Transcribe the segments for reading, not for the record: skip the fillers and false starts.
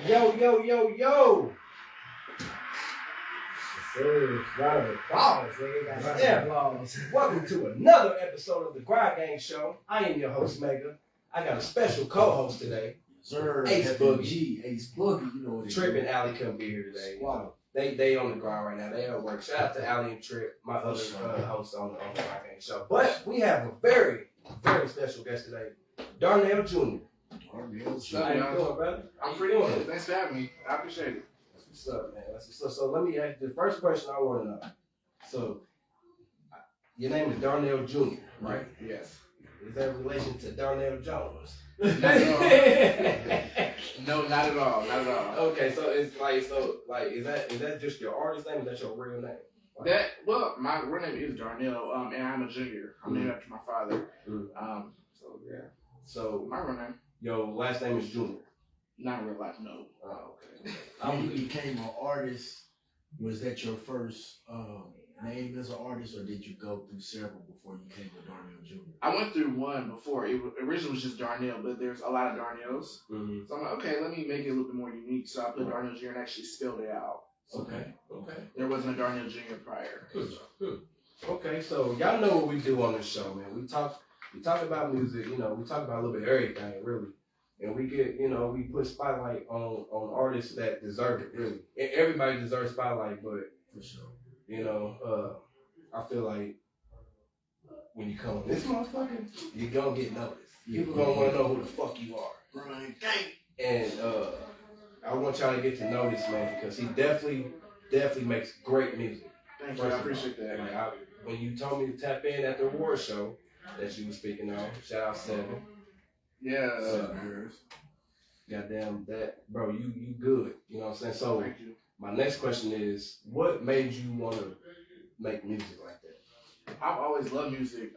Yo. Round of applause, nigga. Yeah, applause. Welcome to another episode of the Grind Gang Show. I am your host, Mega. I got a special co-host today. Sir, Ace Boogie. Ace Boogie, you know what it is. Trip and Allie couldn't be here today. Wow. They on the grind right now. They at work. Shout out to Allie and Trip, my other hosts on the Grind Gang Show. But we have a very, very special guest today, Darnell Jr. Darnell Jr. How you doing, brother? I'm pretty good. Thanks for having me. I appreciate it. That's what's up, man. That's what's up. So let me ask you the first question I want to know. So, your name is Darnell Jr., right? Yes. Is that in relation to Darnell Jones? Not at all. No, not at all. Not at all. Okay, so it's like is that just your artist name? Is that your real name? Like, my real name is Darnell, and I'm a junior. I'm named after my father. So yeah. So my real name. Your last name is Junior. Not real life, no. Oh, okay. When you became an artist, was that your first name as an artist, or did you go through several before you came to Darnell Jr.? I went through one before. It originally was just Darnell, but there's a lot of Darnells. Mm-hmm. So I'm like, okay, let me make it a little bit more unique. So I put Darnell Jr. and actually spelled it out. So okay. There wasn't a Darnell Jr. prior. Okay, so y'all know what we do on this show, man. We talk about music, we talk about a little bit of everything, really. And we get, we put spotlight on artists that deserve it, really. And everybody deserves spotlight, but for sure. I feel like when you come on this motherfucker, you're gonna get noticed. People gonna wanna know who the fuck you are. Right. And I want y'all to get to know this man because he definitely makes great music. Thank you, I appreciate that. When you told me to tap in at the award show that you were speaking on, shout out 7. Yeah. Goddamn that, bro, you good. You know what I'm saying? So thank you. My next question is, what made you want to make music like that? I've always loved music.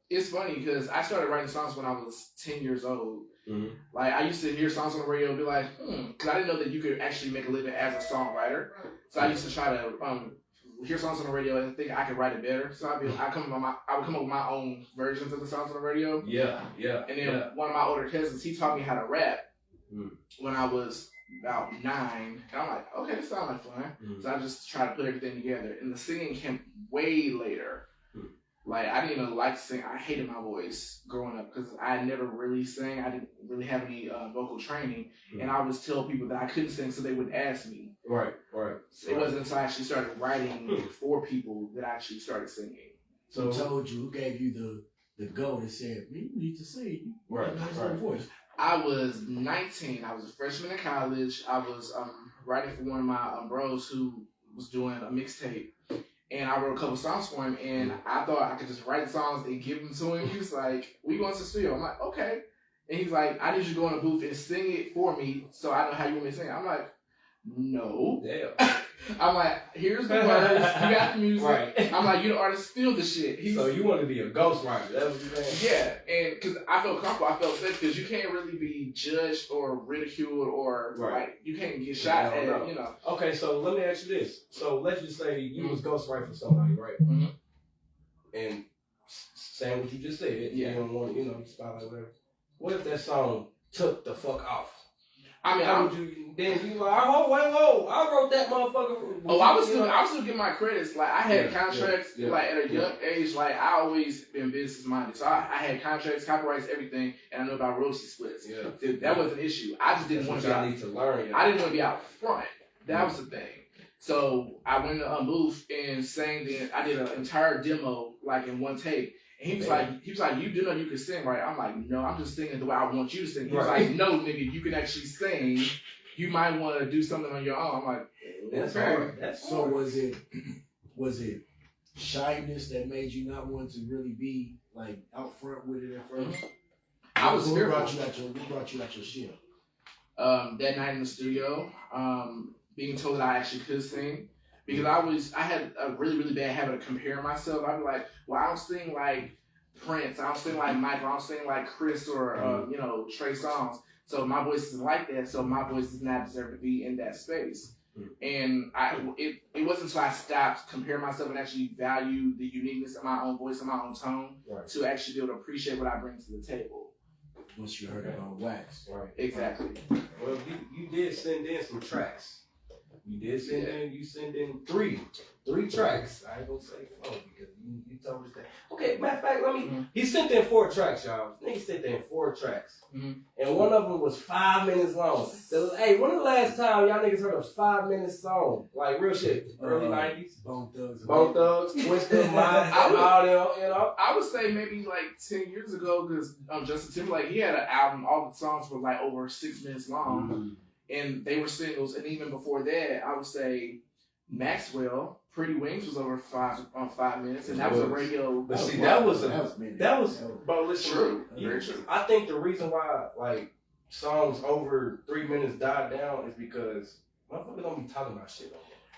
It's funny because I started writing songs when I was 10 years old. Mm-hmm. Like, I used to hear songs on the radio and be like, because I didn't know that you could actually make a living as a songwriter. So I used to try to hear songs on the radio and think I could write it better. So I would come up with my own versions of the songs on the radio. Yeah. And then one of my older cousins, he taught me how to rap when I was about 9. And I'm like, okay, this sounds like fun. So I just tried to put everything together. And the singing came way later. Like, I didn't even like to sing. I hated my voice growing up because I never really sang. I didn't really have any vocal training. And I always tell people that I couldn't sing so they wouldn't ask me. Right. So it wasn't until I actually started writing for people that I actually started singing. So who told you, who gave you the go that said, you need to sing? Right. Voice. I was 19. I was a freshman in college. I was writing for one of my bros who was doing a mixtape. And I wrote a couple songs for him, and I thought I could just write songs and give them to him. He was like, we going to the studio. I'm like, okay. And he's like, I need you to go in the booth and sing it for me so I know how you want me to sing it. I'm like, no. Damn. I'm like, here's the words. You got the music. Right. I'm like, you the artist, feel the shit. So you want to be a ghostwriter. That's what you're saying? Yeah. And because I felt comfortable. I felt safe because you can't really be judged or ridiculed or like, you can't get shot at, Okay, so let me ask you this. So let's just say you was ghostwriting for somebody, right? Mm-hmm. And saying what you just said, you don't want, spotlight, whatever. What if that song took the fuck off? I mean, how would you then be like, whoa, I wrote that motherfucker. I was still getting my credits. Like, I had contracts, like, at a young age. Like, I always been business minded. So I had contracts, copyrights, everything, and I know about royalty splits. Yeah. That was an issue. I just didn't want to be out. Need to learn. I didn't want to be out front. That was the thing. So I went to a booth and sang. I did an entire demo, like, in one take. And he was like, you do know you can sing, right? I'm like, no, I'm just singing the way I want you to sing. He was like, no, nigga, you can actually sing. You might want to do something on your own. I'm like, that's hard. So was it shyness that made you not want to really be like out front with it at first? I was fearful. Who brought you out your shit? That night in the studio, being told that I actually could sing. Because I had a really, really bad habit of comparing myself. I'd be like, well, I don't sing like Prince. I don't sing like Michael. I don't sing like Chris or, Trey Songz. So my voice isn't like that. So my voice does not deserve to be in that space. And it wasn't until I stopped comparing myself and actually value the uniqueness of my own voice and my own tone to actually be able to appreciate what I bring to the table. Once you heard it on wax. Right. Exactly. Well, you did send in some tracks. You send in three tracks. I ain't gonna say four because you told us that. Okay, matter of fact, he sent in 4 tracks, y'all. He sent in 4 tracks. And one of them was 5 minutes long. So, hey, when the last time y'all niggas heard a 5-minute song? Like real shit. Early 90s. Bone Thugs, Twisted Minds, all them, you know. I would say maybe like 10 years ago, because Justin Timberlake, he had an album, all the songs were like over 6 minutes long. And they were singles. And even before that, I would say Maxwell, Pretty Wings was over 5 minutes, and that was a radio. But see, that was. Bro, listen, true. Very true. I think the reason why like songs over 3 minutes died down is because motherfuckers don't be talking about shit.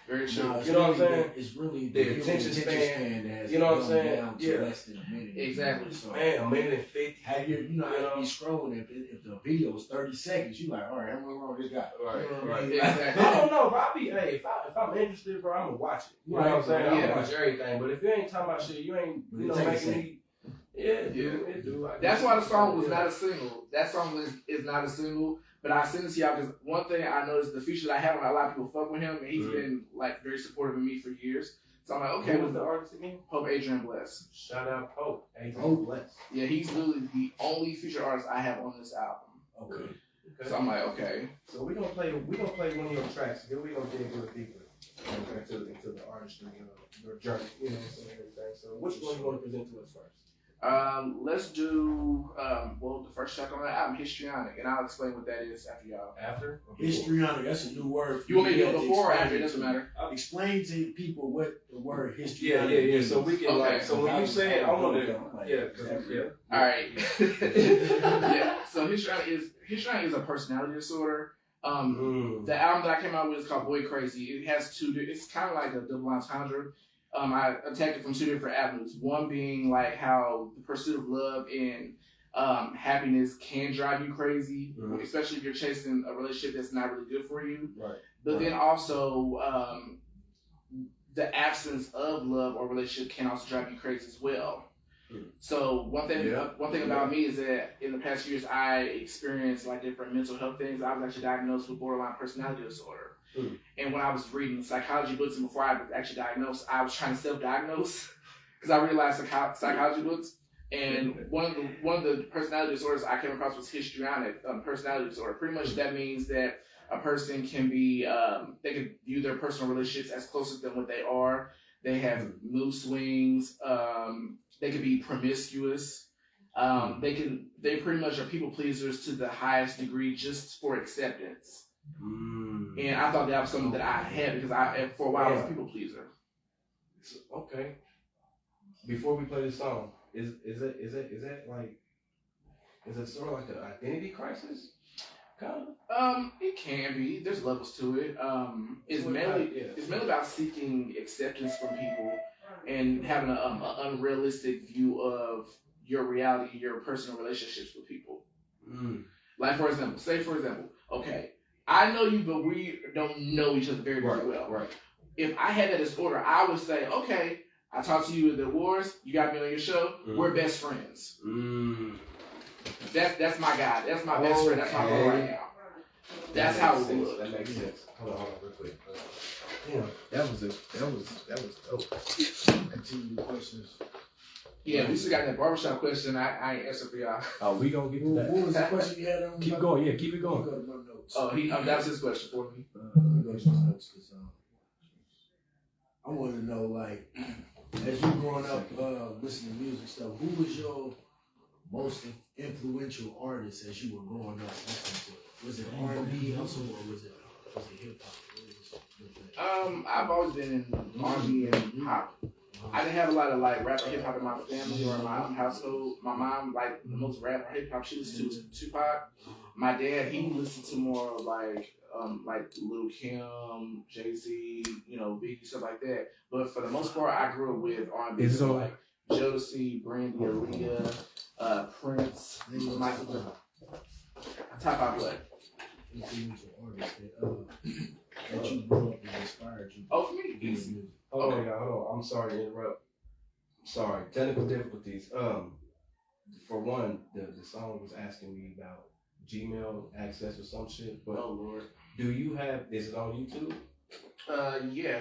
Very true. No, you know what I'm saying? It's really the attention span that has you know what I'm gone saying? down to less than a minute. Exactly. So, man, a minute and 50. How you be scrolling if the video is 30 seconds, you like, all right, I'm gonna wrong this guy. Right. Exactly. I don't know, bro. If I'm interested, bro, I'm gonna watch it. You know what I'm saying? I'm gonna watch everything. But if you ain't talking about shit, you ain't making me. Yeah, it do. That's why the song was not a single. That song is not a single. But I sent it to y'all because one thing I noticed, the feature that I have on a lot of people fuck with him, and he's been like very supportive of me for years. So I'm like, okay, what's the artist again? Pope Adrian Bless. Shout out Pope Adrian Bless. Yeah, he's literally the only feature artist I have on this album. Okay. So I'm like, okay. So we're gonna play one of your tracks. Then we're gonna dig a little deeper into the artistry, your journey, you know what I'm saying, everything. So which one you want to present to us first? Let's do the first track on the album, Histrionic, and I'll explain what that is after y'all. After? Histrionic, that's a new word. You want me to do it before or after? It doesn't matter. I'll explain to people what the word histrionic Yeah. So we can so when you say it, I want to All right. Yeah. So Histrionic is a personality disorder. The album that I came out with is called Boy Crazy. It has it's kind of like a double entendre. I attacked it from 2 different avenues. One being like how the pursuit of love and happiness can drive you crazy, especially if you're chasing a relationship that's not really good for you. Right. But then also the absence of love or relationship can also drive you crazy as well. So one thing about me is that in the past years I experienced like different mental health things. I was actually diagnosed with borderline personality disorder. And when I was reading psychology books and before I was actually diagnosed, I was trying to self-diagnose because I realized psychology books. And one of the personality disorders I came across was histrionic personality disorder. Pretty much that means that a person can be they can view their personal relationships as closer than what they are. They have mood swings. They can be promiscuous. They pretty much are people pleasers to the highest degree just for acceptance. And I thought that was something that I had because for a while I was a people pleaser. Okay. Before we play this song, is it sort of like an identity crisis? Kind of. It can be. There's levels to it. It's mainly about seeking acceptance from people and having an unrealistic view of your reality, your personal relationships with people. Like for example, okay, I know you, but we don't know each other very well. Right. If I had that disorder, I would say, okay, I talked to you at the awards, you got me on your show, we're best friends. That's my guy. That's my best friend. That's my girl right now. That's how it would look. That makes sense. Hold on, real quick. That was dope. Continue the questions. Yeah, we still got that barbershop question. I ain't answer for y'all. Oh, we gonna get to that. What was the question you had on? Keep going. Yeah, keep it going. Go to my notes. Oh, that was his question for me. Let me go to my notes because I want to know, like, as you growing up listening to music stuff, who was your most influential artist as you were growing up listening to it? Was it R&B also, or was it hip hop? I've always been in R&B and pop. I didn't have a lot of like rap or hip hop in my family or in my household. My mom, like the most rap or hip hop she listened to was Tupac. My dad, he listened to more like Lil Kim, Jay-Z, Biggie, stuff like that. But for the most part, I grew up with R&B, so like Jodeci, Brandy, Aaliyah, Prince, Michael. Top 5 what? Influential artist that you grew up and inspired you. Oh, for me, easy. Hold on. I'm sorry to interrupt. Sorry, technical difficulties. For one, the song was asking me about Gmail access or some shit. But Oh Lord. do you have? Is it on YouTube? Yeah.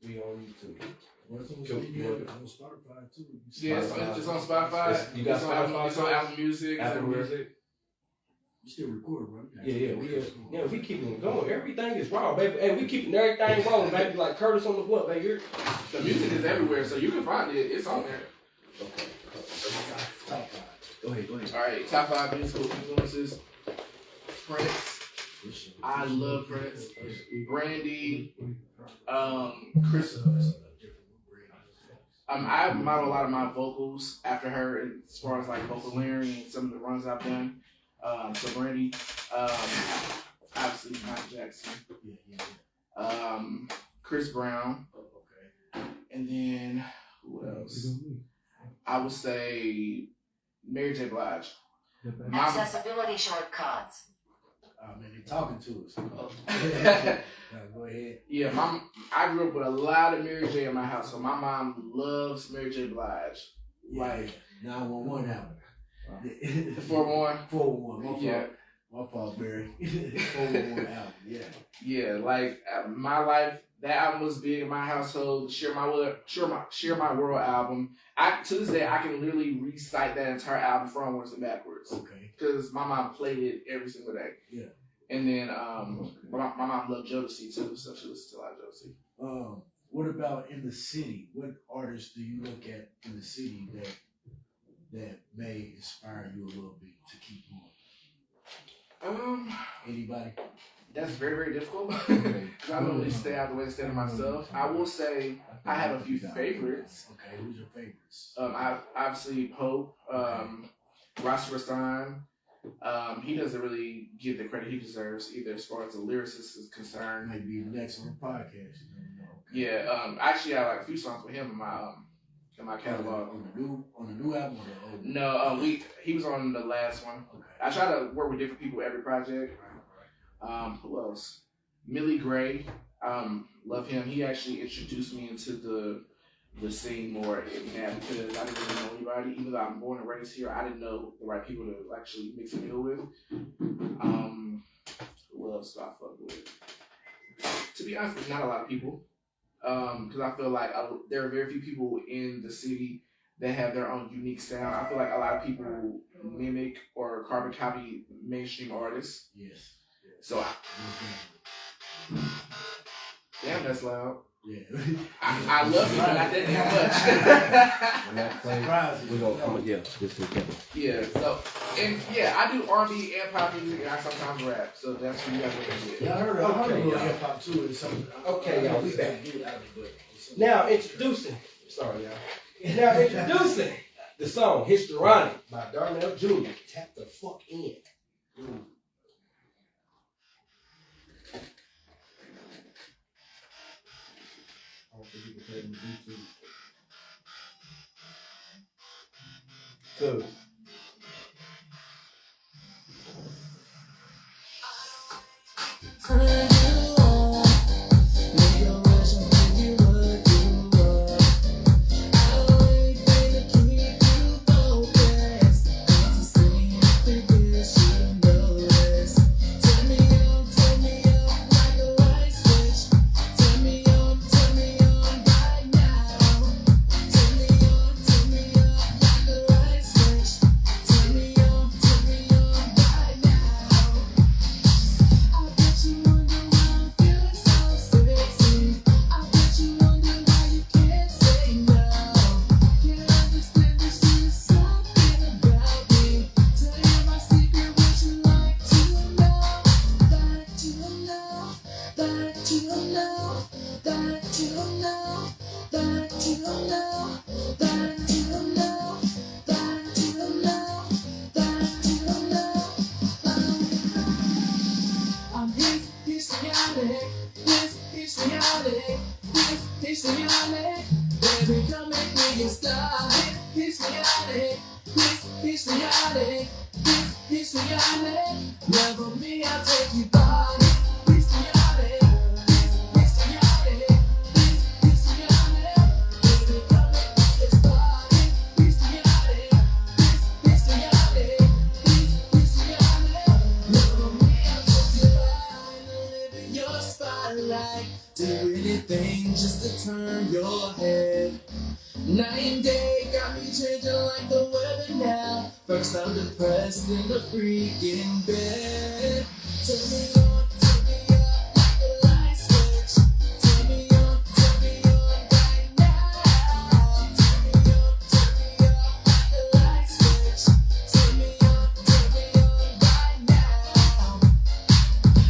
We on YouTube. Well, it's on Spotify too. Yeah, it's on Spotify. You got it's Spotify? It's on Apple Music. Apple everywhere. Music. You still recording, right? Yeah, we keeping it going. Everything is raw, baby. Hey, we keeping everything rolling, baby. Like Curtis on the block, baby. The music is everywhere, so you can find it. It's on there. Okay. Top 5. Go ahead. All right, top 5 musical influences. Prince. I love Prince. Brandy. Chris. I model a lot of my vocals after her as far as like vocal layering and some of the runs I've done. So Brandy, obviously Michael Jackson, Chris Brown, and then who else? I would say Mary J. Blige. Accessibility shortcuts. Man, they talking to us. Go ahead. Yeah, I grew up with a lot of Mary J. in my house, so my mom loves Mary J. Blige. Like 911 album. 411. My fault, Barry. 411 album. Yeah. Like my life, that album was big in my household. Share My World album. To this day, I can literally recite that entire album frontwards and backwards. Okay. Because my mom played it every single day. Yeah. And then my mom loved Jodeci too, so she listened to a lot of Jodeci. What about in the city? What artists do you look at in the city that may inspire you a little bit to keep going? Anybody? That's very, very difficult. Because I don't really stay out the way to stand myself. I will say I have a few favorites. Okay, who's your favorites? Obviously Pope, Ross Rastan. He doesn't really get the credit he deserves either as far as the lyricist is concerned. Might be next on the podcast. You never know. Yeah, actually I like a few songs with him in my catalog. On the new album or the old one? No, he was on the last one. Okay. I try to work with different people every project. Right. Who else? Millie Gray. Love him. He actually introduced me into the scene more because I didn't really know anybody. Even though I'm born and raised here, I didn't know the right people to actually mix a deal with. Who else do I fuck with? To be honest, not a lot of people. Because I feel like there are very few people in the city that have their own unique sound. I feel like a lot of people mimic or carbon copy mainstream artists. Yes. So damn, that's loud. Yeah. I love it, but not that damn much. When that plays, we're gonna come again. This weekend. Yeah. So I do R&B and pop music, and I sometimes rap. So that's what you guys are get. Yeah, I heard a little hip hop too. Or something. Okay, y'all, we back. Now introducing the song "Histrionic" by Darnell Jr. Tap the fuck in. I don't think you can play it on YouTube. Good. I like. Do anything just to turn your head. Night and day got me changing like the weather now. First I'm depressed in the freaking bed. Turn me on, turn me up like a light switch. Turn me on right now. Turn me up like a light switch. Turn me on right now.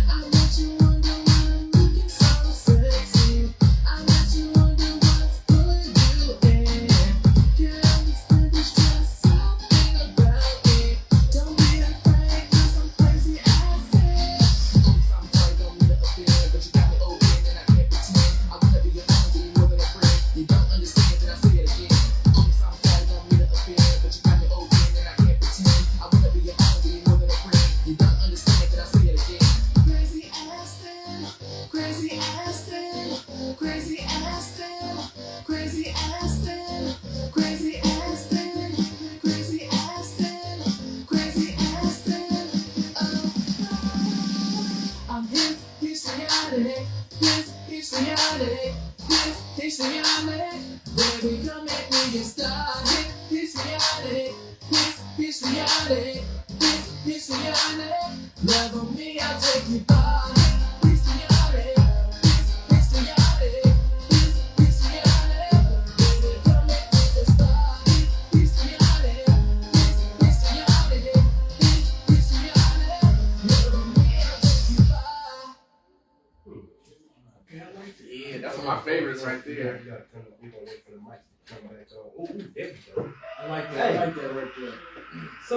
I bet you wonder why I'm looking so sexy. I bet you wonder what's pulling you in. Can't understand there's just something about me. Don't be afraid 'cause I'm crazy as hell. I'm sorry, don't mean to offend, but you got me open and I can't pretend. I wanna be your own, be more than a friend. You don't understand, then I say it again. I'm sorry, don't mean to offend, but you got me open and I can't pretend. I wanna be your own, be more than a friend. You don't understand, then I say it again. Crazy Aston, crazy Aston, crazy Aston, crazy Aston, crazy Aston, crazy Aston, crazy Aston. Oh, I'm histrionic, histrionic, histrionic. Baby, come make me get started. Histrionic, histrionic, histrionic. Love on me, I'll take you far. Histrionic, histrionic, histrionic. Baby, come make me get started. Histrionic, histrionic, histrionic. Love on me, I'll take you far. Okay, I like that. Yeah, that's one of my favorites right there. You gotta turn up. We're gonna wait for the mic to come back on. Ooh, there we go. I like that. I like that right there. So,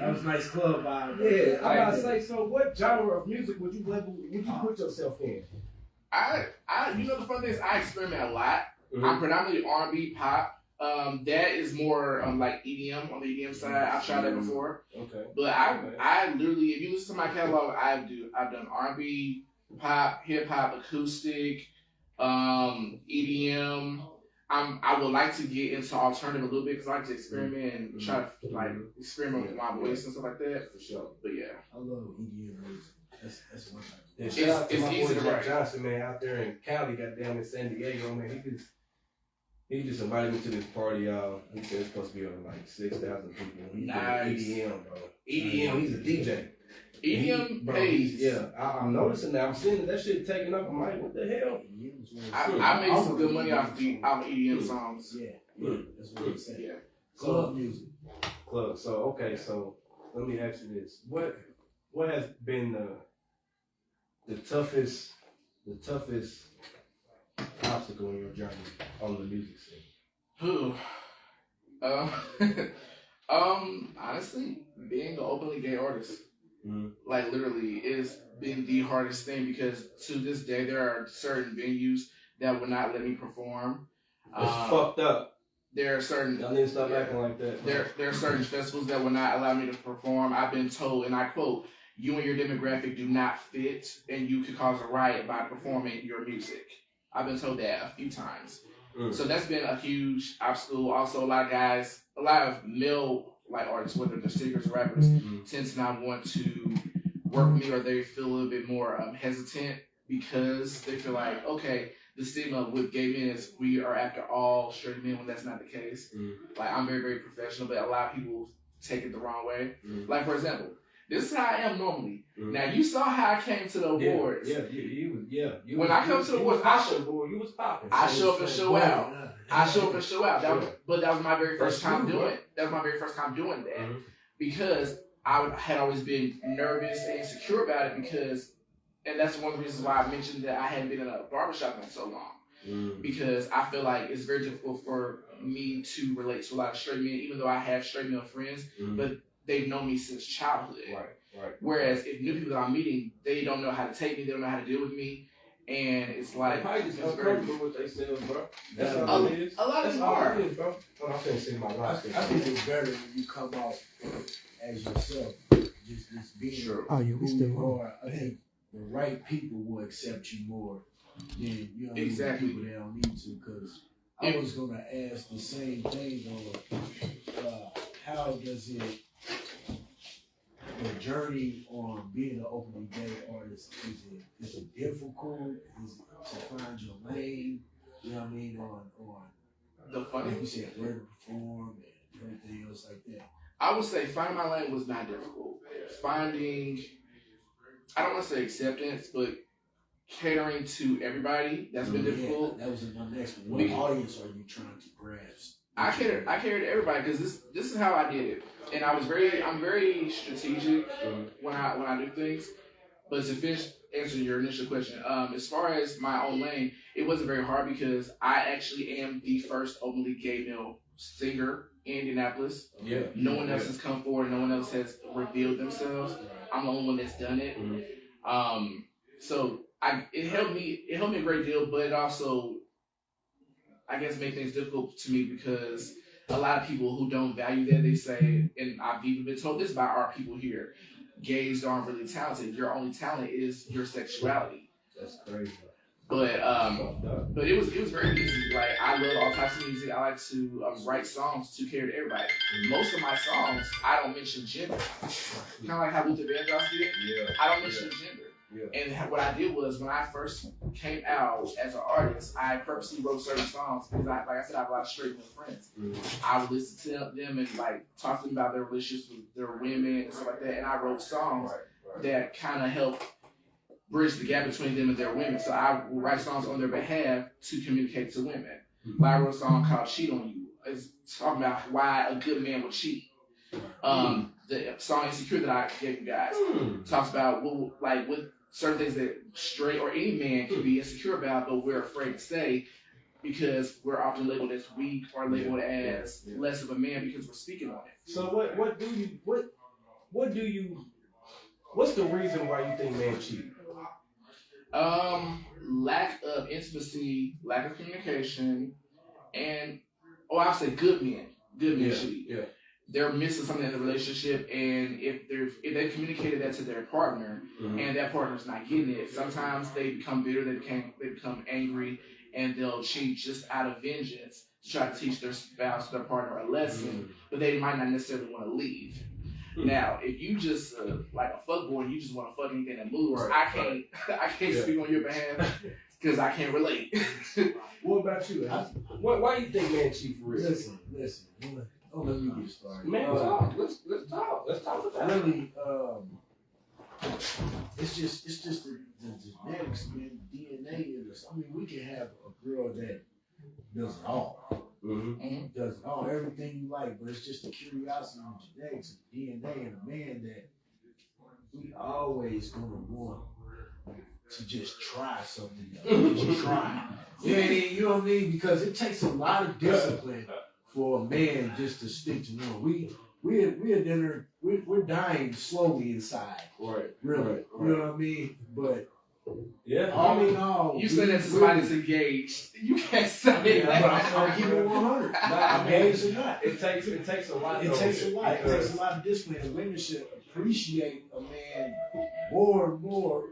That was a nice club vibe. yeah, I'm about to say. So, what genre of music would you put yourself in? You know, the fun thing is I experiment a lot. Mm-hmm. I'm predominantly R&B, pop. That is more like EDM on the EDM side. I've tried that before. Okay. But I literally, if you listen to my catalog, I've done R&B, pop, hip hop, acoustic, EDM. I would like to get into alternative a little bit because I like to experiment and try to like experiment with my voice and stuff like that. For sure. But yeah, I love EDM music. That's one type. Yeah, shout out to my easy boy to Jack write. Johnson, man, out there in Cali, goddamn in San Diego, man. He just invited me to this party, y'all. He said it's supposed to be on like 6,000 people. He's Nice. doing EDM, bro. EDM. He's a DJ. EDM Bro, pays. Yeah, I'm noticing that. I'm seeing that shit taking up. I'm like, what the hell? I made some good money off EDM songs. Yeah, that's what I'm saying. Yeah. Club music. Club. So okay, so let me ask you this: what has been the toughest obstacle in your journey on the music scene? Who? Honestly, being an openly gay artist, like literally, is been the hardest thing because to this day there are certain venues that will not let me perform. It's fucked up. There are certain. Y'all need to stop acting like that. There are certain festivals that will not allow me to perform. I've been told, and I quote, "You and your demographic do not fit, and you could cause a riot by performing your music." I've been told that a few times. So that's been a huge obstacle. Also, a lot of male like artists, whether they're singers or rappers, tend to not want to work with me, or they feel a little bit more hesitant because they feel like, okay, the stigma with gay men is we are after all straight men, when that's not the case. Like, I'm very, very professional, but a lot of people take it the wrong way. Like, for example, this is how I am normally. Now, you saw how I came to the awards. When I come to the awards, you was popping. I show up and show out. But that was my very first time doing it. That was my very first time doing that. Because I had always been nervous and insecure about it because, and that's one of the reasons why I mentioned that I hadn't been in a barbershop in so long. Because I feel like it's very difficult for me to relate to a lot of straight men, even though I have straight male friends, but they've known me since childhood. Right. Whereas if new people that I'm meeting, they don't know how to take me, they don't know how to deal with me. And it's like, probably just uncomfortable with themselves, bro. That's Yeah. all it is. A lot That's of all them it is, bro. Oh, I'm finna sing my I last think it's better when you come out as yourself. Just being who you are. I think the right people will accept you more than Exactly. people that don't need to. Because I was gonna ask the same thing on how does it, the journey on being an openly gay artist, is it difficult? Is it to find your lane? You know what I mean? On The funny, like you said, where to perform and everything else like that. I would say finding my lane was not difficult. Finding, I don't want to say acceptance, but catering to everybody, that's been difficult. Yeah, that was my next one. What audience are you trying to grasp? I cater to everybody because this is how I did it, and I'm very strategic when I do things. But to finish answering your initial question, as far as my own lane, it wasn't very hard because I actually am the first openly gay male singer in Indianapolis. Yeah. No one else has come forward. No one else has revealed themselves. I'm the only one that's done it. So it helped me a great deal, but it also, I guess, made things difficult to me because a lot of people who don't value that, they say, and I've even been told this by our people here, gays aren't really talented. Your only talent is your sexuality. That's crazy. But it was very easy. Like, I love all types of music. I like to write songs to cater to everybody. Most of my songs, I don't mention gender. Kind of like how Luther Vandross did. Yeah. I don't mention gender. Yeah. And what I did was, when I first came out as an artist, I purposely wrote certain songs because, like I said, I have a lot of straight male friends. I would listen to them and like talk to them about their relationships with their women and stuff like that. And I wrote songs that kind of helped bridge the gap between them and their women. So I would write songs on their behalf to communicate to women. Like, I wrote a song called "Cheat on You." It's talking about why a good man would cheat. The song "Insecure" that I gave you guys talks about with certain things that straight or any man can be insecure about, but we're afraid to say because we're often labeled as weak or labeled as less of a man because we're speaking on it. So what's the reason why you think men cheat? Lack of intimacy, lack of communication, and I'll say good men cheat. Yeah. They're missing something in the relationship, and if they communicated that to their partner, and that partner's not getting it, sometimes they become bitter, they become angry, and they'll cheat just out of vengeance to try to teach their spouse, their partner, a lesson, but they might not necessarily want to leave. Now, if you just like a fuckboy and you just want to fuck anything that moves, I can't speak on your behalf because I can't relate. What about you? Why do you think men cheat for real? Listen. Let me get started. Man, let's talk. Let's talk about it. Really, it's just the genetics, man, DNA in us. I mean, we can have a girl that does it all. Does it all, everything you like, but it's just the curiosity and genetics and DNA and a man that we always gonna want to just try something else. Just try. You know what I mean? Because it takes a lot of discipline for a man just to stick to one. We're dying slowly inside. Right. Really. Right. You know what I mean? But all in all, you say that to somebody that's engaged. You can't say that. But I'm keeping it 100. Engaged or not. It takes a lot. It takes a lot. It takes a lot of discipline. And women should appreciate a man more and more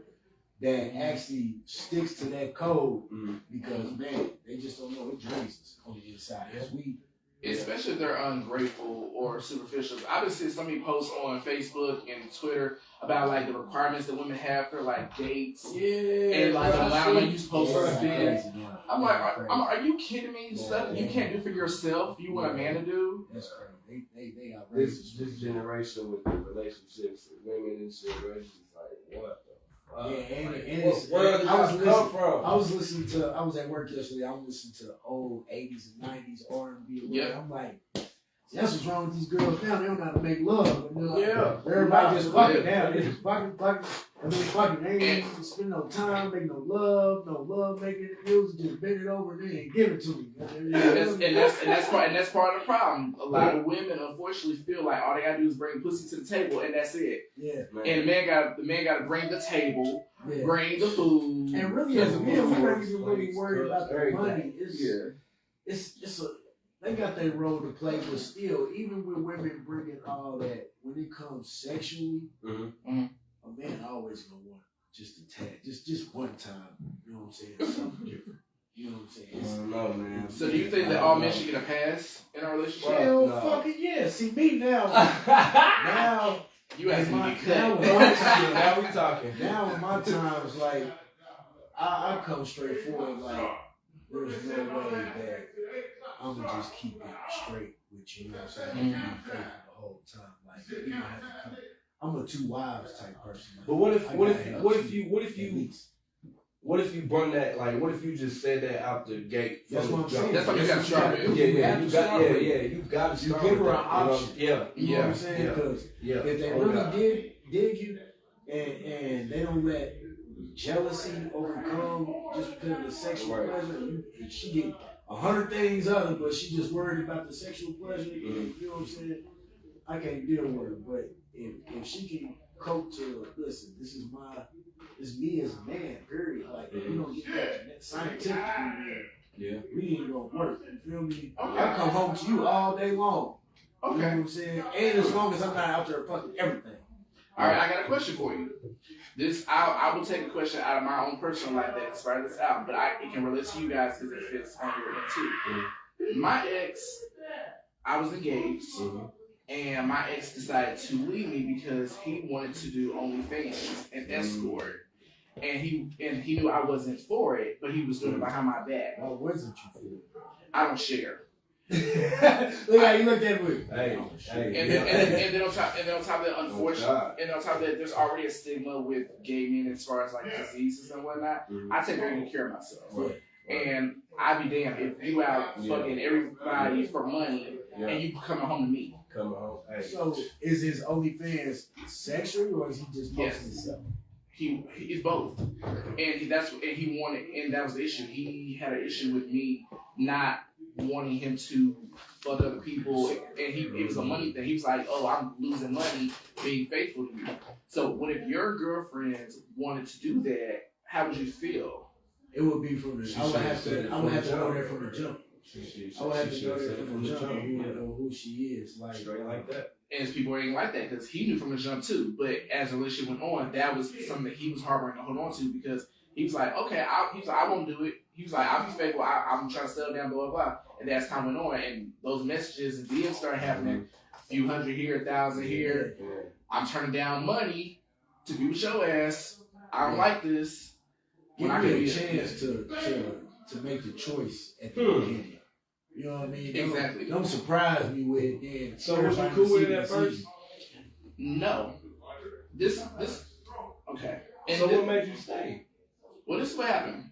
that actually sticks to that code because, man, they just don't know what drains us on the inside. Especially if they're ungrateful or superficial. I've been seeing so many posts on Facebook and Twitter about like the requirements that women have for like dates. And like the amount of money you're supposed to spend. I'm like, are you kidding me? Stuff you can't do for yourself, you want a man to do? That's crazy. They this generation with the relationships, women and shit, like what? I was at work yesterday. I was listening to the old 80s and 90s R&B. I'm like, that's what's wrong with these girls now. They don't know how to make love. Everybody just fucking now. They just fucking. They ain't even spend no time, make no love making the music. Just bend it over and then give it to me. And that's part of the problem. A lot of women unfortunately feel like all they gotta do is bring pussy to the table and that's it. Yeah. Man. And the man gotta bring the table, bring the food. And really, as a man, we're not even really worried about the money. They got their role to play, but still, even with women bringing all that, when it comes sexually, a man always gonna want just a tad, just one time. You know what I'm saying? Something different. You know what I'm saying? I don't know, man. So do you think that all men should get a pass in a relationship? Hell, fucking yeah. See me now. Now you asking me? Now with my times, like I come straight forward. Like, there's no way that I'm gonna just keep it straight with you. You know what I'm saying? I'm gonna be faithful the whole time. Like, you don't have to come. I'm a two wives type person. Like, but what if you bring that, like, what if you just said that out the gate? That's what I'm saying. That's what you got to start with. You got to give her an option. You know what I'm saying? Because if they really dig you, and they don't let jealousy overcome just because of the sexual pleasure, she get 100 things other, but she just worried about the sexual pleasure. You know what I'm saying? I can't deal with her, but if she can cope to, listen, it's me as a man, period. Like, if you don't get that scientifically, we ain't gonna work. You feel me? Okay. I come home to you all day long. Okay. You know what I'm saying? And as long as I'm not out there fucking everything. All right, I got a question for you. I will take a question out of my own personal life that inspired this album, but it can relate to you guys because it fits on your end too. My ex, I was engaged, and my ex decided to leave me because he wanted to do OnlyFans and escort. And he knew I wasn't for it, but he was doing it behind my back. Why wasn't you for it? I don't share. Look how you looked at me. And then on top of that, unfortunately, and on top of that, there's already a stigma with gay men as far as like diseases and whatnot. I take very good care of myself, and I be damned if you out fucking everybody for money and you coming home to me. So is his OnlyFans sexual or is he just posting himself? He's both, and he wanted, and that was the issue. He had an issue with me not wanting him to fuck other people, and it was a money thing. He was like, "Oh, I'm losing money being faithful to you." So, what if your girlfriends wanted to do that? How would you feel? It would be from the. I would have to go there from the jump. I would have to go there from the jump. You know who she is, like straight like that. And people ain't like that because he knew from the jump too. But as the relationship went on, that was something that he was harboring to hold on to because he was like, okay, I won't do it. He was like, I'll be faithful. I'm trying to settle down, blah, blah, blah. And as time went on, and those messages and DMs started happening, a few hundred here, 1,000 here. I'm turning down money to be with your ass. I don't like this. Give me a chance to make the choice at the beginning. You know what I mean? Exactly. Don't surprise me with it then. So was you cool with it at first? No. This okay. And so what made you stay? Well, this is what happened.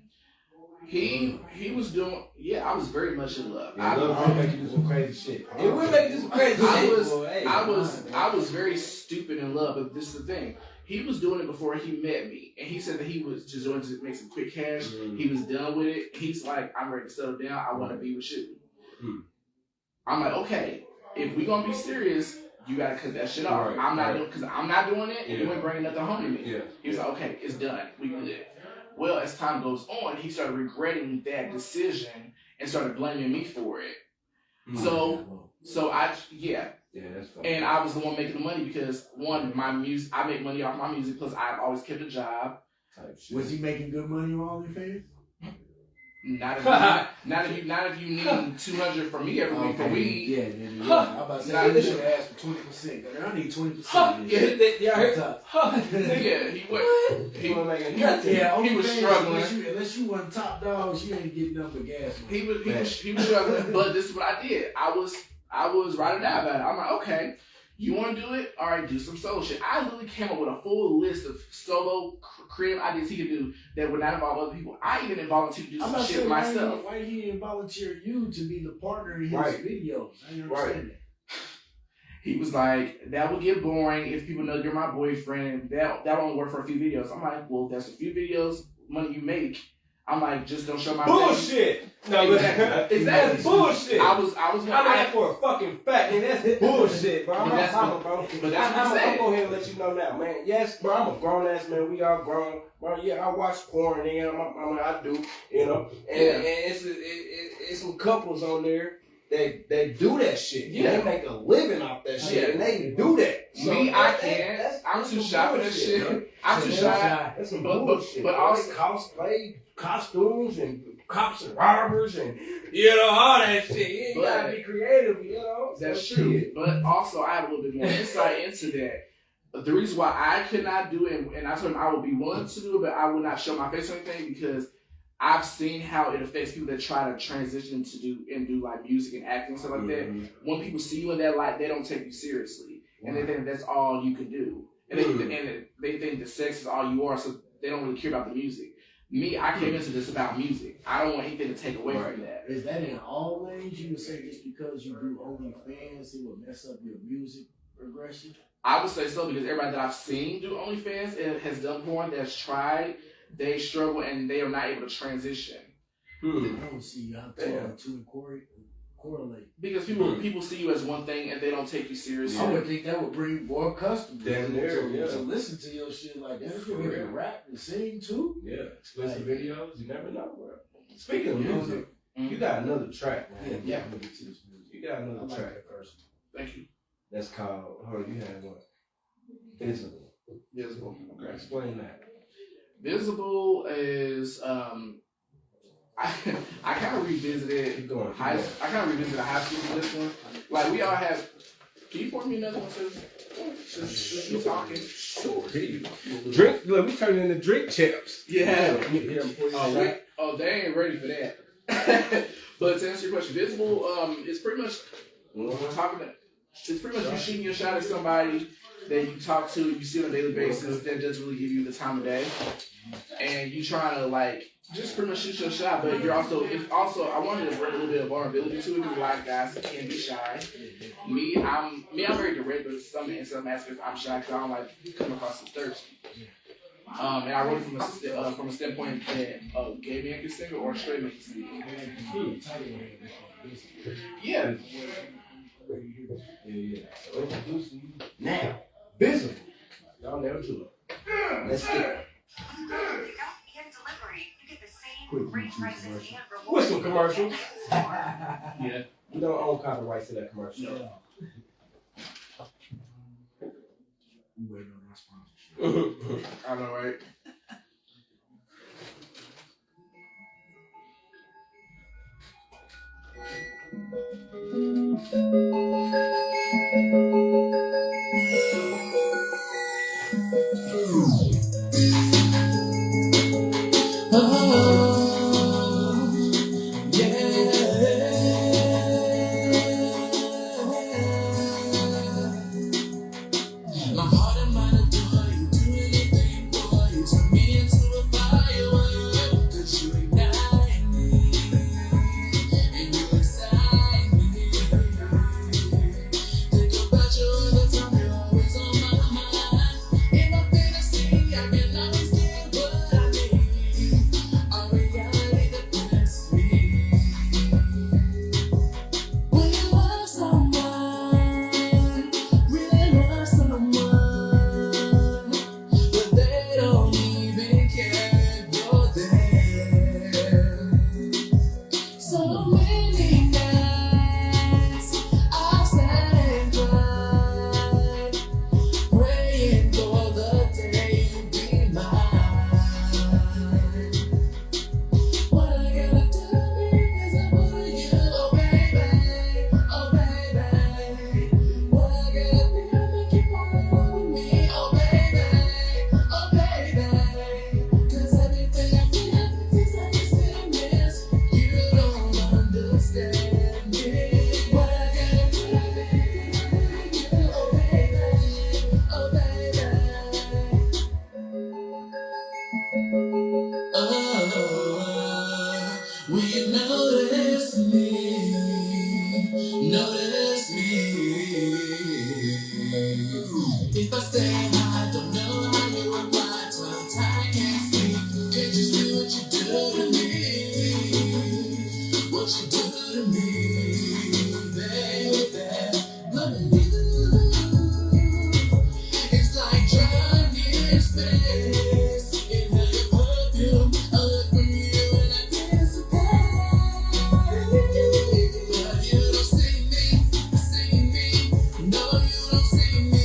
He was doing, I was very much in love. I would make you do some crazy shit. It would make you do some crazy shit. I was very stupid in love, but this is the thing. He was doing it before he met me, and he said that he was just doing it to make some quick cash. He was done with it. He's like, I'm ready to settle down. I want to be with you. I'm like, okay, if we gonna be serious, you gotta cut that shit off. I'm not doing it, and you ain't bringing nothing home to me. He was like, okay, it's done. We good. Well, as time goes on, he started regretting that decision and started blaming me for it. So that's funny. And I was the one making the money because one, my music, I make money off my music. Plus, I've always kept a job. Was he making good money on OnlyFans? Not if you need 200 from me every week for weed. Yeah. I'm about to say, you should ask for 20%. I need 20%. He went. He was struggling. Unless you want top dogs, you ain't getting up with gas. He was struggling, but this is what I did. I was riding out about it. I'm like, okay, you want to do it? All right, do some solo shit. I literally came up with a full list of solo creative ideas he could do that would not involve other people. I even volunteered to do some shit myself. Why he didn't volunteer you to be the partner in his videos? I didn't understand that. He was like, that would get boring if people know you're my boyfriend. That won't work for a few videos. I'm like, well, that's a few videos, money you make. I'm like, just don't show my bullshit. No, exactly. That's bullshit. I was that for a fucking fact, and that's bullshit, bro. I'm not talking, bro. But that's what I'm saying. I'm going ahead and let you know now, man. Yes, bro, I'm a grown ass man. We all grown, bro. Yeah, I watch porn, and I do, you know. And it's some couples on there. They do that shit. Yeah. They make a living off that shit, and they do that. So I can't. I'm too shy for that shit. I'm too shy. That's some bullshit. But also cosplay, costumes, and cops and robbers, and all that shit. You gotta be creative, That's true. But also, I have a little bit more insight into that. The reason why I could not do it, and I told him I would be willing to do it, but I would not show my face or anything because I've seen how it affects people that try to transition to do like music and acting and stuff like that. When people see you in that light, they don't take you seriously, and they think that's all you can do, and they think that sex is all you are, so they don't really care about the music. Me, I came into this about music. I don't want anything to take away from that. Is that in all lanes? You would say just because you do OnlyFans, it would mess up your music progression? I would say so because everybody that I've seen do OnlyFans and has done porn that's tried, they struggle and they are not able to transition. I don't see how to correlate. Because people see you as one thing and they don't take you seriously. I would think that would bring more customers to listen to your shit like that. You can rap and sing too. Yeah, explicit videos. You never know, bro. Speaking of music, you got another track, man. Yeah, get to this music. You got another track. That first. Thank you. That's called. Hold on, you had one. Visible. Visible. Okay. Explain that. Visible is I kind of revisited I kind of revisited high school for this one. Like we all have. Can you pour me another one, too? Just keep talking. Sure. Drink. Look, we turn into drink champs. Yeah. Oh, they ain't ready for that. But to answer your question, visible is pretty much it's pretty much you shooting your shot at somebody that you talk to, you see on a daily basis that doesn't really give you the time of day, and you trying to like just pretty much shoot your shot. But it's also I wanted to bring a little bit of vulnerability to it because a lot of guys can be shy. I'm very direct, but in some aspects I'm shy because I don't like coming across as thirsty. And I wrote it from a standpoint that a gay man can sing or a straight man can sing. Yeah. Yeah. So introducing you now. Visible. Y'all never do it. Let's get it. If you don't get delivery, you get the same great prices and rewards. What's some commercials? Yeah. We don't own copyrights to that commercial. Yeah. We waiting on our sponsorship. I know, right? My heart and mind adore you, do anything for you, turn me into a firework, 'cause you ignite me, and you excite me. Think about you all the time, you're always on my mind. In my fantasy, I can always get what I need. Our reality depresses me. When you love someone, really love someone, but they don't even care if you're there. So many nights I've sat and cried, praying for the day you be mine. What I gotta do to be visible to you, oh baby, oh baby. What I gotta be to make you wanna with me, oh baby, oh baby. 'Cause everything I feel feels like it's still miss. You don't understand me. What I gotta do to be visible to you, oh baby, oh baby. Will you notice me? Notice me. If I say I don't know how you reply, 12 times can't speak. Can't you see what you do to me? What you do to me, baby? Loving you, it's like drowning in space. Inhale your perfume, I look from you and I dissipate. But you don't see me. No, you don't see me.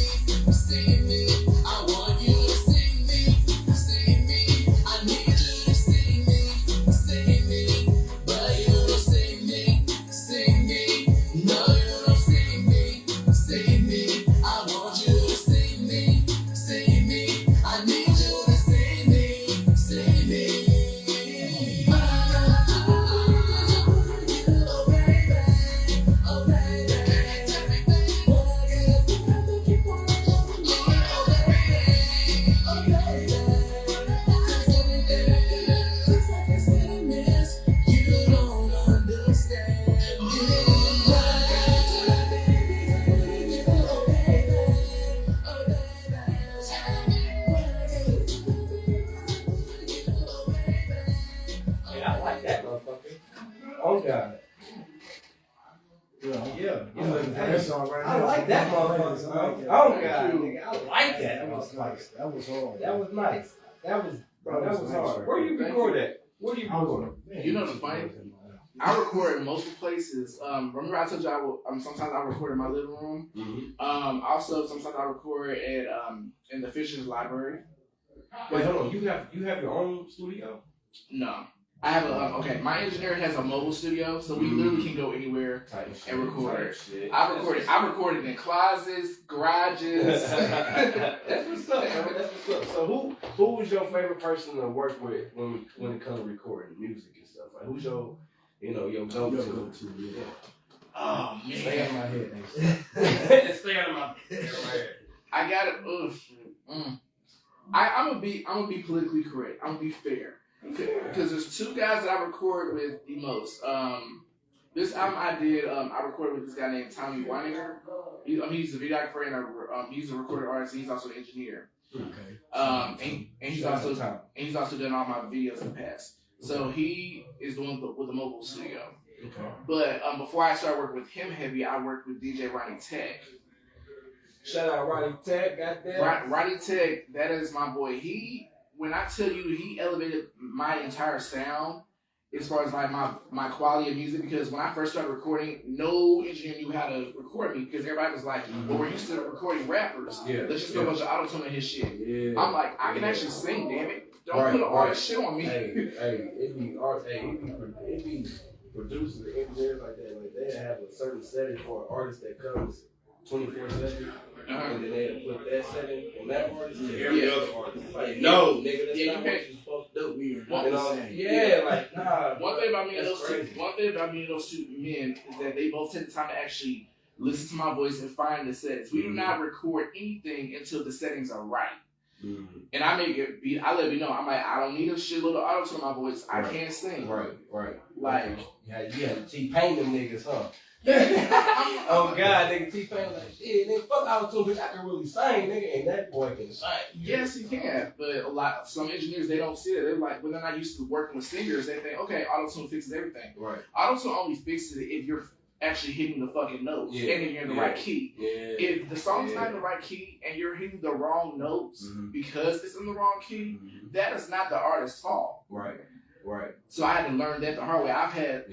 God. Yeah. I'm looking for that song right now. I like that motherfucker. Oh God, nigga, I like that. That was nice. That was hard. That was nice. That was hard. Where you record at? Where do you record? You know the funny? I record in multiple places. Remember I told you sometimes I record in my living room. Mm-hmm. Also sometimes I record at in the Fisher's Library. Wait, hold on. You have your own studio? No. I have my engineer has a mobile studio, so we literally can go anywhere and record. I recorded in closets, garages. That's what's up. That's what's up. So who was your favorite person to work with when it comes to recording music and stuff? Like who's your go-to? Yeah. Oh man. Stay out of my head. Stay out of my head. I got it. I'm gonna be politically correct. I'm gonna be fair. Because there's two guys that I record with the most. This album I did, I recorded with this guy named Tommy Weininger. He's a videographer and he's a recorded artist. And he's also an engineer. Okay. And he's also done all my videos in the past. So he is the one with the mobile studio. Okay. But before I started working with him heavy, I worked with DJ Ronnie Tech. Shout out Ronnie Tech, goddamn. Ronnie Tech, that is my boy. When I tell you he elevated my entire sound as far as like my quality of music, because when I first started recording, no engineer knew how to record me because everybody was like, well, we're used to recording rappers. Yeah. Let's just go a bunch of auto-tune in his shit. Yeah. I'm like, I can actually sing, damn it. Don't put all that shit on me. It be producers and engineers like that. Like they have a certain setting for an artist that comes 24/7. And then they put that setting on that artist to every other artist. Like, no, nigga, that's not what you're supposed to do. We are not the same. Yeah, like, nah. One thing about me and those two men is that they both take the time to actually listen to my voice and find the settings. We do not record anything until the settings are right. And I make it beat. I let me know. I'm like, I don't need a shitload of auto tune on my voice. I can't sing. Right. Like, you had to T-Pain them niggas, huh? Oh God, nigga, T-Pain like, shit, nigga, fuck auto tune, bitch. I can really sing, nigga, and that boy can sing. Yes, he can. But some engineers, they don't see it. They're like, when they're not used to working with singers, they think, okay, auto tune fixes everything. Right. Auto tune only fixes it if you're actually hitting the fucking notes and if you're in the right key. Yeah. If the song's not in the right key and you're hitting the wrong notes because it's in the wrong key, that is not the artist's fault. Right. So I had to learn that the hard way. I've had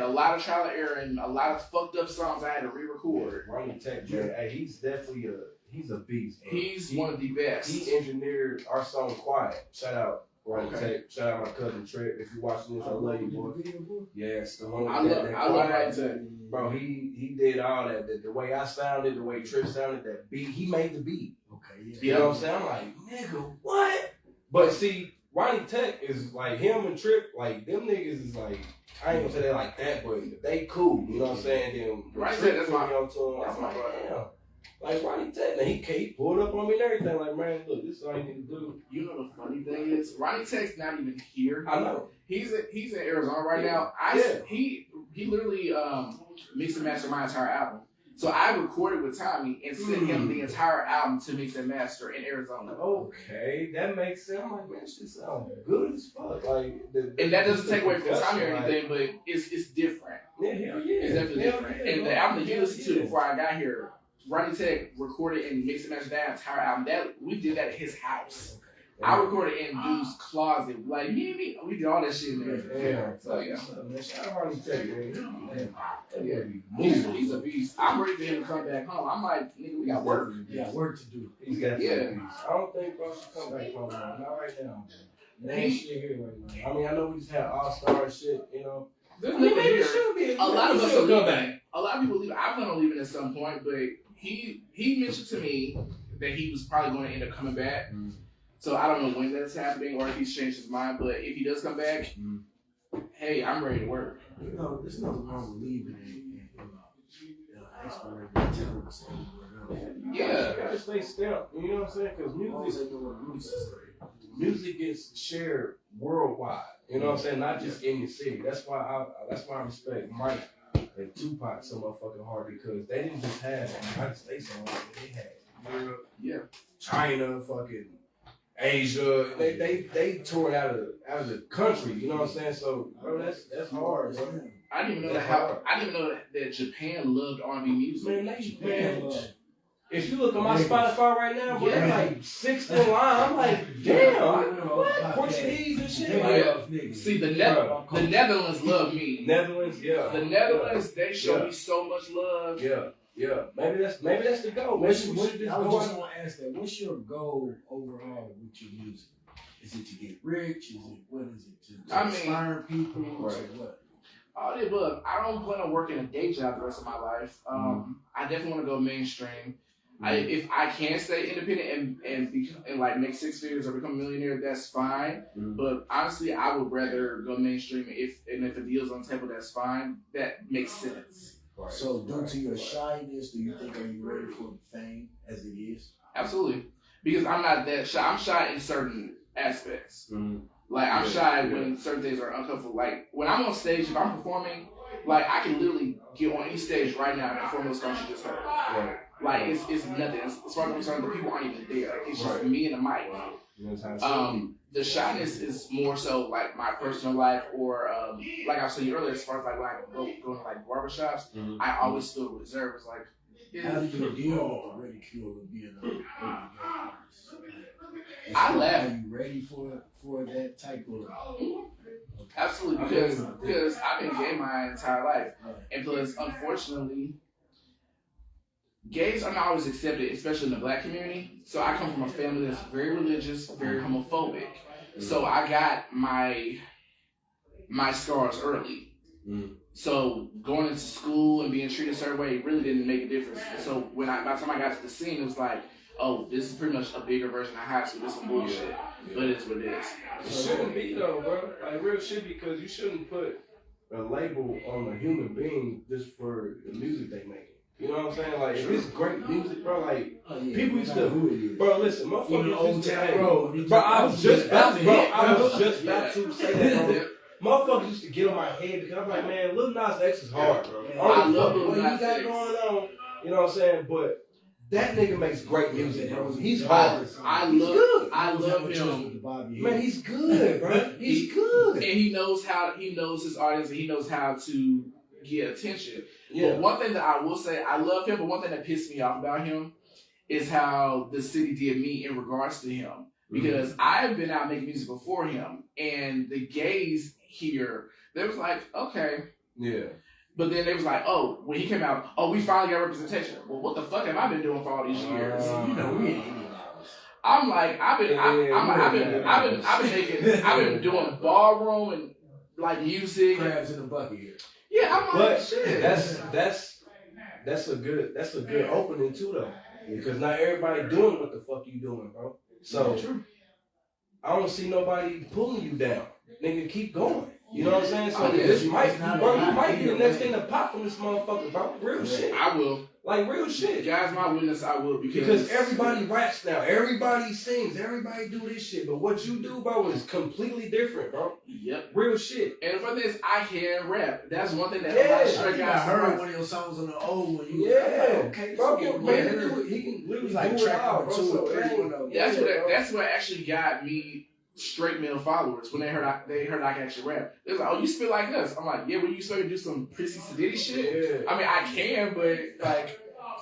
a lot of trial and error and a lot of fucked up songs I had to re-record. Ronnie Tech, man, hey, he's definitely a beast. Man. He's one of the best. He engineered our song "Quiet." Shout out Ronnie Tech. Shout out my cousin Trip. If you're watching this, I love you, boy. Yes, the one. I love Ronnie Tech. Bro, he did all that. The way I sounded, the way Trip sounded, that beat. He made the beat. Okay. Yeah. You know what I'm saying? I'm like, nigga, what? But see, Ronnie Tech is like him and Trip, like them niggas is like, I ain't gonna say they like that, but they cool, you know what I'm saying? Then Ronnie Tech, that's my damn. Like Ronnie Tech, and he pulled up on me and everything, like, man, look, this is all you need to do. You know the funny thing is, Ronnie Tech's not even here. I know. He's in Arizona right now. He literally mixed and mastered my entire album. So I recorded with Tommy and sent him the entire album to mix and master in Arizona. Okay, that makes sense. I'm like, man, shit sounds good as fuck. Like, and that doesn't take away from Tommy or anything, but it's different. Yeah, hell yeah. It's definitely different. Yeah, and the album that you listened to before I got here, Ronnie Tech recorded and mixed and mastered that entire album. We did that at his house. I recorded in dude's closet. Like, we did all that shit in there. Yeah. So, yeah. Man, shout out Ronnie Tech, man. He's a beast. I'm ready for him to come back home. I'm like, nigga, we got work. Yeah, work to do. He's got beast. I don't think bro should come back home, man. Not right now, man. Ain't shit here right now. I mean, I know we just had all-star shit, you know. Maybe it should be. A lot of us are leaving. A lot of people leave. I plan on leaving at some point, but he mentioned to me that he was probably going to end up coming back. So I don't know when that's happening or if he's changed his mind. But if he does come back, hey, I'm ready to work. You know, there's nothing wrong with leaving and exploring the talents anywhere else. Yeah. You gotta stay still. You know what I'm saying? Because music gets shared worldwide. You know what I'm saying? Not just in your city. That's why I respect Mike and Tupac so motherfucking hard, because they didn't just have United States on it. They had Europe, China, fucking Asia. They toured out of the country. You know what I'm saying? So, bro, that's hard, bro. I didn't even know that Japan loved R&B music. Man, they Japan, if you look on my Niggas. Spotify right now, bro, Yeah. they're like sixth in line. I'm like, damn, what? Okay. Portuguese and shit. They Like, love niggas. See, the Netherlands love me. Netherlands, yeah. The Netherlands, they show Yeah. me so much love. Yeah. Maybe that's the goal. Maybe we should just I go was just out. gonna ask that. What's your goal overall with your music? Is it to get rich? Is it what is it to I mean, inspire people? right. Or what? All the above. I don't plan on working a day job the rest of my life. I definitely want to go mainstream. If I can stay independent and like make six figures or become a millionaire, that's fine. But honestly, I would rather go mainstream. If a deal's on the table, that's fine. That makes sense. Right. So due to your shyness, do you think are you ready for the fame as it is? Absolutely, because I'm not that shy. I'm shy in certain aspects. Like I'm Yeah, shy yeah. when certain things are uncomfortable. Like when I'm on stage, if I'm performing, like I can literally get on any stage right now and perform those songs you just heard. Right. Like it's nothing. As far as I'm concerned, the people aren't even there. Like, it's just Right. me and the mic. You know what I'm The shyness is more so like my personal life, or like I was saying earlier, as far as like when I go to like barbershops, I always feel reserved. It's like, How do you deal with the ridicule of being an urban artist? I laugh. Are you ready for that type of? absolutely, because I've been gay my entire life, and plus, unfortunately, gays are not always accepted, especially in the black community. So I come from a family that's very religious, very homophobic. So I got my scars early. So going into school and being treated a certain way really didn't make a difference. So by the time I got to the scene, it was like, oh, this is pretty much a bigger version of high school. This is some bullshit. But it's what it is. It shouldn't be though, bro. Like real shit, because you shouldn't put a label on a human being just for the music they make. You know what I'm saying? Like if it's great music, bro, like people used to who it is. bro, listen, motherfuckers used to Town hey, Road. bro, I was just about to Yeah. say that, bro. Motherfuckers used to get on my head because I'm like, man, Lil Nas X is hard, bro. I love Lil what he Nas got X. going on. You know what I'm saying? But that nigga makes great music, bro. He's I hard. He's good. I love him. Man, he's good, bro. He's good. And he knows his audience, and he knows how to get attention. Yeah. But one thing that I will say, I love him, but one thing that pissed me off about him is how the city did me in regards to him. Because I've been out making music before him, and the gays here, they was like, okay. Yeah. But then they was like, oh, when he came out, oh, we finally got representation. Well, what the fuck have I been doing for all these years? You know, we ain't any I'm like, I've been doing ballroom and like music. crabs in the bucket here. Yeah, I'm like, But shit. that's a good opening too though. Because not everybody doing what the fuck you doing, bro. So I don't see nobody pulling you down. Nigga, keep going. You know what I'm saying? So this might be the next thing to pop from this motherfucker, bro. Real shit. I will. Like real shit. Guys, my witness, I will, Because everybody raps now. Everybody sings. Everybody do this shit. But what you do, bro, is completely different, bro. Yep. Real shit. And the funny thing is, I can rap. That's one thing that Yeah, a lot of I straight think I guys heard heard. one of your songs on the old one. You Yeah. okay, Bro, this man, man, he can literally he's like do it track all, number bro. 2 So or it 3 ain't- on the That's what actually got me straight male followers when they heard I can actually rap. They was like, "Oh, you spit like us." I'm like, "Yeah, when you expect me to do some prissy sedity shit?" Yeah. I mean, I can, but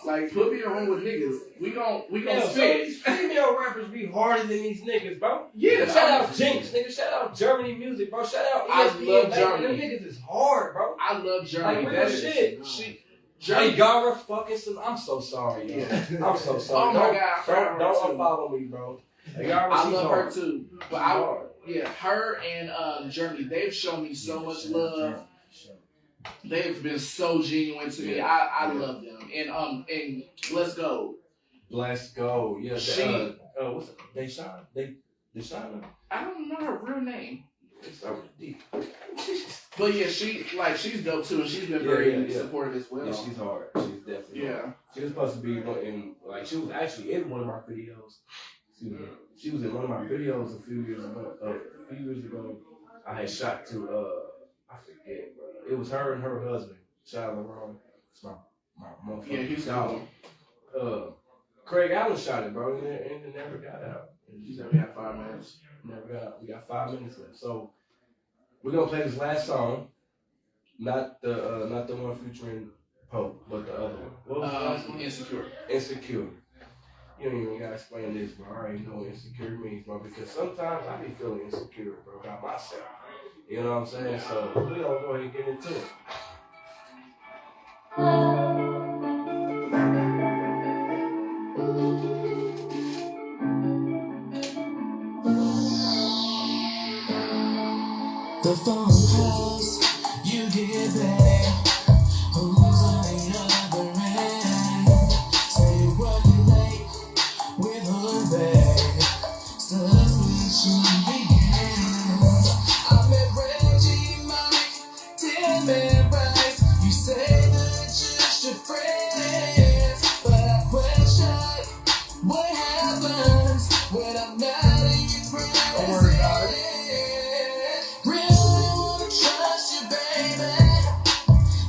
like put me in a room with niggas. We gon' Yeah, so spit. these female rappers be harder than these niggas, bro. Yeah, Shout out Jinx, nigga. Shout out Germany Music, bro. Shout out I ESPN. love baby. Germany. Them niggas is hard, bro. I love Germany. Like, real That shit. She Hey, Gara fucking some. I'm so sorry, yo. I'm so sorry. Oh my God, Don't unfollow me, bro. Hey, Gara, I she's love hard. her too. But She's hard. her and Germany, they've shown me so much love. They've been so genuine to me. Yeah. I love them. And Let's Go. Let's go. Yeah. She- What's it? Deshauna. I don't know her real name. It's so deep. But yeah, she's dope too, and she's been Yeah, very yeah. supportive as well. Yeah, she's hard. She's definitely hard. Yeah. She was supposed to be she was actually in one of my videos. She was in one of my videos a few years ago. I had shot to I forget, bro. It was her and her husband, Child LaRon. It's my motherfucker. Yeah, he's dog. Craig Allen shot it, bro, and it never got out. She said we had 5 minutes. Never got out. We got 5 minutes left. So we're gonna play this last song. Not the one featuring Pope, but the other one. What was the last one? Insecure. Insecure. You don't even gotta explain this, bro. I already know what insecure means, bro. Because sometimes I be feeling insecure, bro, about myself. You know what I'm saying? So we gonna go ahead and get into it. The phone calls, you get back. Who's on the other end? Say you're running late with her bag. Suspicion begins. I met Reggie, Mike, Tim, and Bryce. You say that you're just your friends, but I question what happens when I'm not in your presence. Don't worry about it. Really wanna trust you, baby.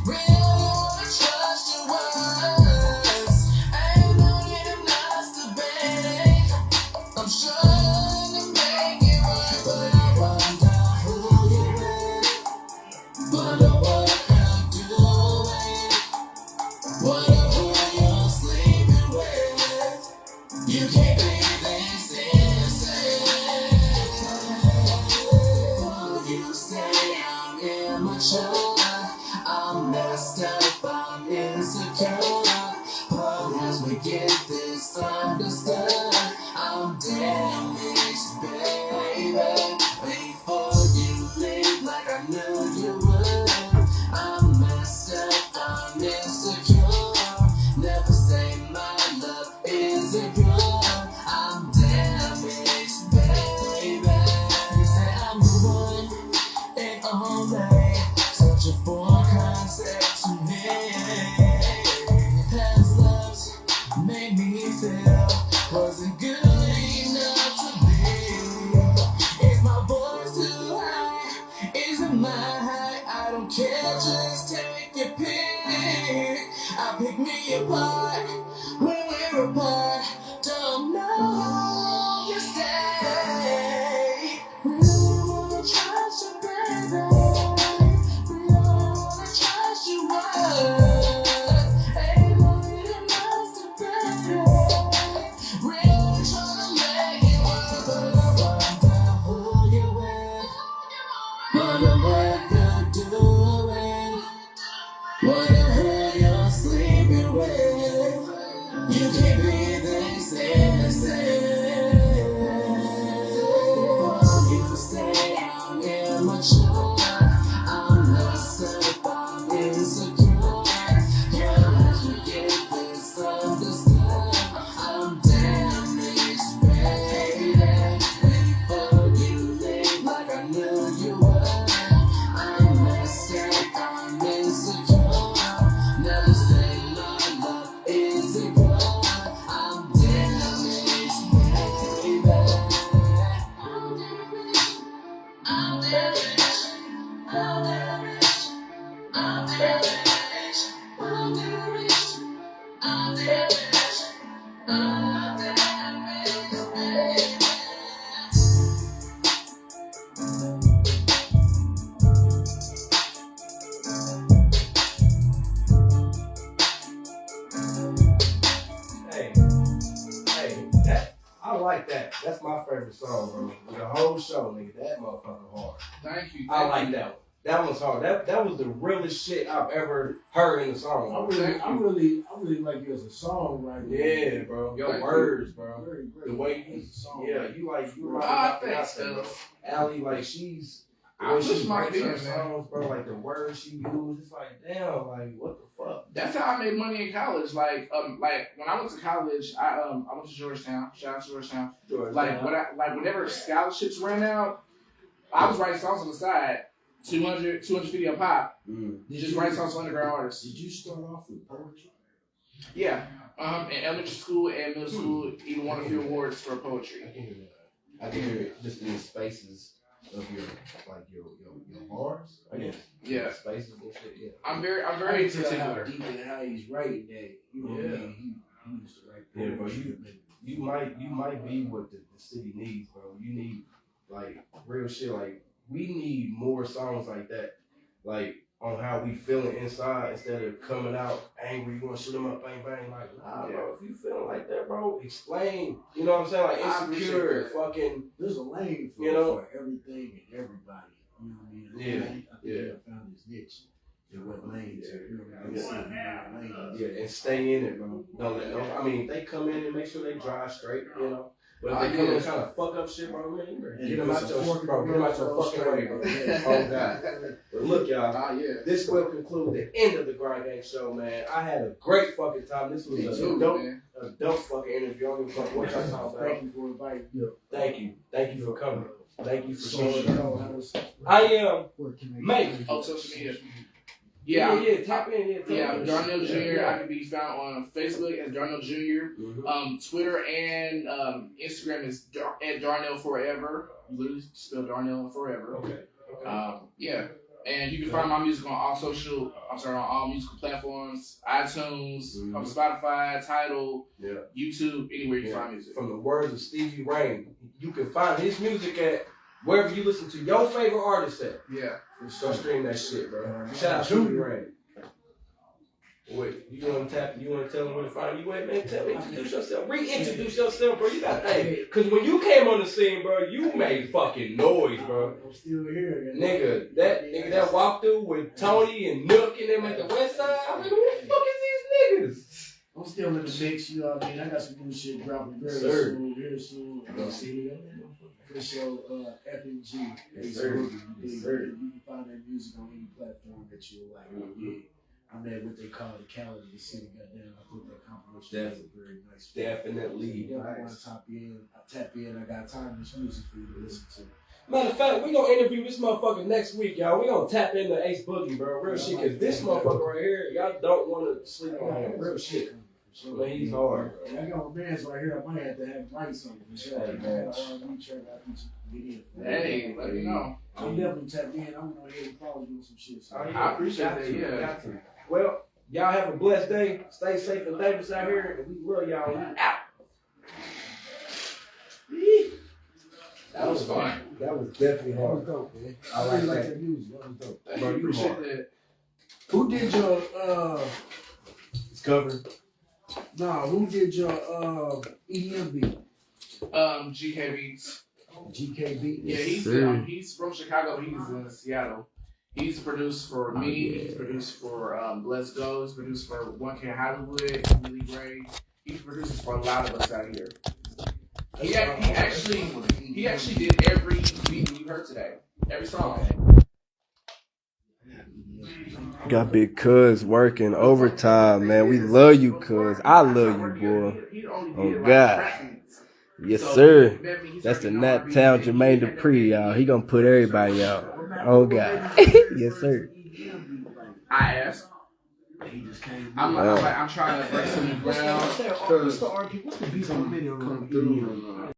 Really wanna trust your words. Ain't no need of masturbating. I'm trying to make it right, but I wonder who you with. Wonder what I'm doing. Wonder who you're sleeping with. You can't be this innocent. You say I'm immature, I'm messed up, I'm insecure. But as we get this understood, I'm damaged, baby. Before you leave, like I knew you would, I'm messed up, I'm insecure. Never say my love isn't pure. I'm damaged, baby. You say I'm the one and only, searching for concept to me. Past loves made me feel wasn't good enough to be. Is my voice too high? Is it my high? I don't care, just take your pick. I pick me apart when we're apart. Don't know how long you stay. Really wanna trust you, baby. Really wanna trust your words. Ain't no need to masturbate. Really tryna make it work, but I wonder who you with. Wonder what you're doing. Wonder who you're sleeping with. You can't be this innocent. You say I'm immature, I'm messed up, I'm insecure. Yeah, as we get this understood, I'm damaged, baby. Before you leave, like I knew you would, I'm messed up, I'm insecure. Never say my love isn't pure. I'm damaged, baby. I'm damaged. I'm damaged. I'm damaged. I'm damaged. I'm damaged. I'm damaged, baby. Hey, that I like that. That's my favorite song, bro. The whole show, nigga. That motherfucker hard. Thank you. I like that one. That one's hard. That was the realest shit I've ever heard in a song. I really like you as a songwriter. Yeah, bro. Your Thank words, bro. Very, The way you, as a songwriter. yeah, you Ah, right. thanks, fellas. Allie, like she's. The I way push she my writes her opinion, man. songs, bro. Like the words she used, it's like damn, like what the fuck. That's how I made money in college. Like when I went to college, I went to Georgetown. Shout out to Georgetown. Whenever scholarships ran out, I was writing songs on the side, 250 a pop. Just writing songs for underground artists. Did you start off with poetry? Yeah. In elementary school and middle school, even won a few awards for poetry. I can hear it just in the spaces of your bars. I guess. Yeah. Spaces and shit. Yeah. I'm very I can tell how particular. deep and how he's writing that. You know what I Yeah. mean? He used to write Yeah, bro, poetry. you might be what the city needs, bro. You need like real shit. Like we need more songs like that. Like on how we feeling inside instead of coming out angry. You want to shoot them up, bang, bang. Like, nah, bro, if you feeling like that, bro, explain. You know what I'm saying? Like, insecure, fucking. There's a lane for, for everything and everybody. You know what I mean? I think he found his niche. And what lane to, you know what I mean? And stay in it, bro. I mean, they come in and make sure they drive straight, you know. But if they come in and kind of fuck up shit, bro, man, get them out your fucking way, bro. Oh, God. But look, y'all, this will conclude the end of the Grind Gang Show, man. I had a great fucking time. This was a dope fucking interview. I don't give a fuck what y'all talking about. Thank you for inviting me. Thank you. Thank you for coming. Thank you for showing up. I am Mike. Oh, social media. Tap in. Darnell Jr. I can be found on Facebook as Darnell Jr. Twitter and Instagram is at Darnell Forever. You literally spell Darnell Forever. Okay. And you can find my music on all musical platforms, iTunes, on Spotify, Tidal, YouTube, anywhere you find music. From the words of Stevie Ray, you can find his music at wherever you listen to your favorite artist at. Go stream that shit, bro. Shout out Stevie Ray. Wait, you want to tell them where to find you at, man? Tell me, introduce yourself. Reintroduce yourself, bro. You got because when you came on the scene, bro, you made fucking noise, bro. I'm still here. Nigga, that walk through with Tony and Nook and them at the west side, I was like, who the fuck is these niggas? I'm still in the mix, you know what I mean? I got some new shit dropping very soon. You gonna see me on that? For sure, F&G. Yes, sir. You can find that music on any platform that you like. I'm at what they call the calendar of the city. Goddamn, I put that compilation. Very nice. Definitely. I want to tap in. I got time this music for you to listen to. Matter of fact, we gonna interview this motherfucker next week, y'all. We gonna tap into Ace Boogie, bro. Real shit, cause this motherfucker right here, y'all don't want to sleep on him. Real shit. Man, he's hard. I got my man's right here. I might have to have rights on it for sure. Hey, man. Hey, let me know. I'm definitely tapped in. I'm gonna go ahead and follow you on some shit. So. I appreciate that. Well, y'all have a blessed day. Stay safe and dangerous out here, and we love y'all. We out. That was fun. That was definitely hard. That was dope, man. I really like like that. that music. That was dope. Bro, you appreciate that. Who did your It's covered. who did your EDM beat? GK Beats. GK beat? Yeah, he's from Chicago. He's in Seattle. He's produced for me. He's produced for Let's Go. He's produced for 1K Hollywood, Billy Gray. He produces for a lot of us out here. He actually did every beat you heard today. Every song. Got Big Cuz working overtime, man. We love you, Cuz. I love you, boy. Oh, God. Yes, sir. That's the NAPTOWN Jermaine Dupri, y'all. He gonna put everybody out. Oh, God. Yes, sir. I asked. I'm trying to break some ground. What's the beats on the video?